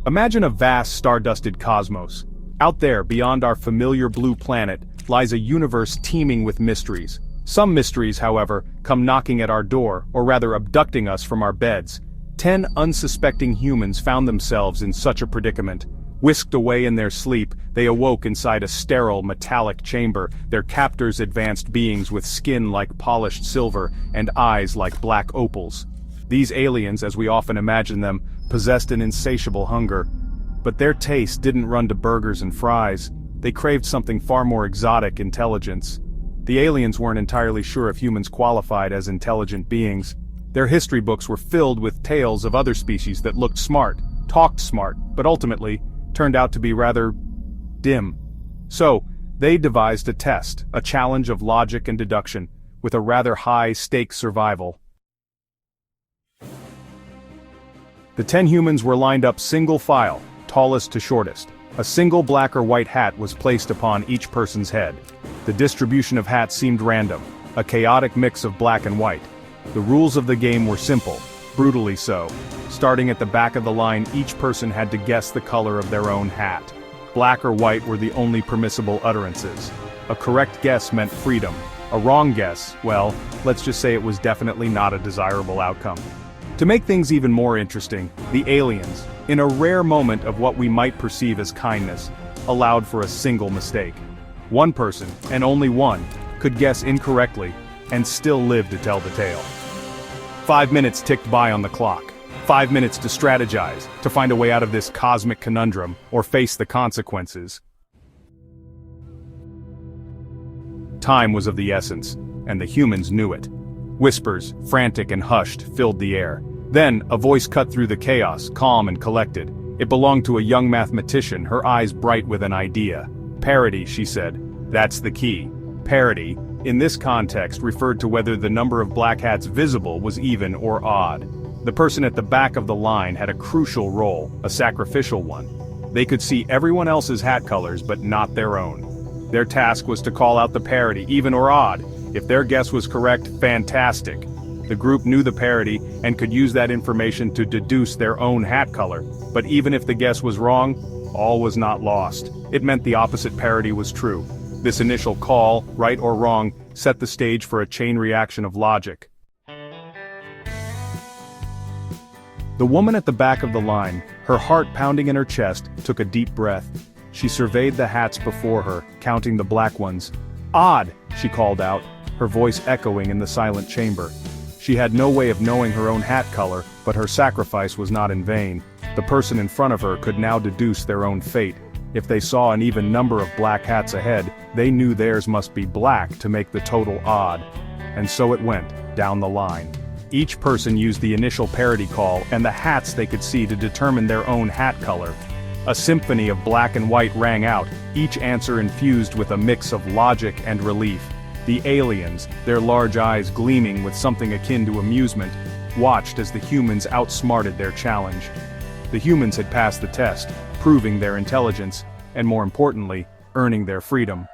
Imagine a vast star-dusted cosmos. Out there, beyond our familiar blue planet, lies a universe teeming with mysteries. Some mysteries, however, come knocking at our door, or rather abducting us from our beds. 10 unsuspecting humans found themselves in such a predicament. Whisked away in their sleep, they awoke inside a sterile, metallic chamber, their captors advanced beings with skin like polished silver and eyes like black opals. These aliens, as we often imagine them, possessed an insatiable hunger. But their taste didn't run to burgers and fries. They craved something far more exotic: intelligence. The aliens weren't entirely sure if humans qualified as intelligent beings. Their history books were filled with tales of other species that looked smart, talked smart, but ultimately turned out to be rather dim. So, they devised a test, a challenge of logic and deduction, with a rather high-stakes survival. The 10 humans were lined up single file, tallest to shortest. A single black or white hat was placed upon each person's head. The distribution of hats seemed random, a chaotic mix of black and white. The rules of the game were simple, brutally so. Starting at the back of the line, each person had to guess the color of their own hat. Black or white were the only permissible utterances. A correct guess meant freedom. A wrong guess, well, let's just say it was definitely not a desirable outcome. To make things even more interesting, the aliens, in a rare moment of what we might perceive as kindness, allowed for a single mistake. One person, and only one, could guess incorrectly, and still live to tell the tale. 5 minutes ticked by on the clock. 5 minutes to strategize, to find a way out of this cosmic conundrum, or face the consequences. Time was of the essence, and the humans knew it. Whispers, frantic and hushed, filled the air. Then, a voice cut through the chaos, calm and collected. It belonged to a young mathematician, her eyes bright with an idea. Parity, she said. That's the key. Parity, in this context, referred to whether the number of black hats visible was even or odd. The person at the back of the line had a crucial role, a sacrificial one. They could see everyone else's hat colors, but not their own. Their task was to call out the parity, even or odd. If their guess was correct, fantastic. The group knew the parity and could use that information to deduce their own hat color. But even if the guess was wrong, all was not lost. It meant the opposite parity was true. This initial call, right or wrong, set the stage for a chain reaction of logic. The woman at the back of the line, her heart pounding in her chest, took a deep breath. She surveyed the hats before her, counting the black ones. "Odd," she called out, her voice echoing in the silent chamber. She had no way of knowing her own hat color, but her sacrifice was not in vain. The person in front of her could now deduce their own fate. If they saw an even number of black hats ahead, they knew theirs must be black to make the total odd. And so it went, down the line. Each person used the initial parity call and the hats they could see to determine their own hat color. A symphony of black and white rang out, each answer infused with a mix of logic and relief. The aliens, their large eyes gleaming with something akin to amusement, watched as the humans outsmarted their challenge. The humans had passed the test, proving their intelligence, and more importantly, earning their freedom.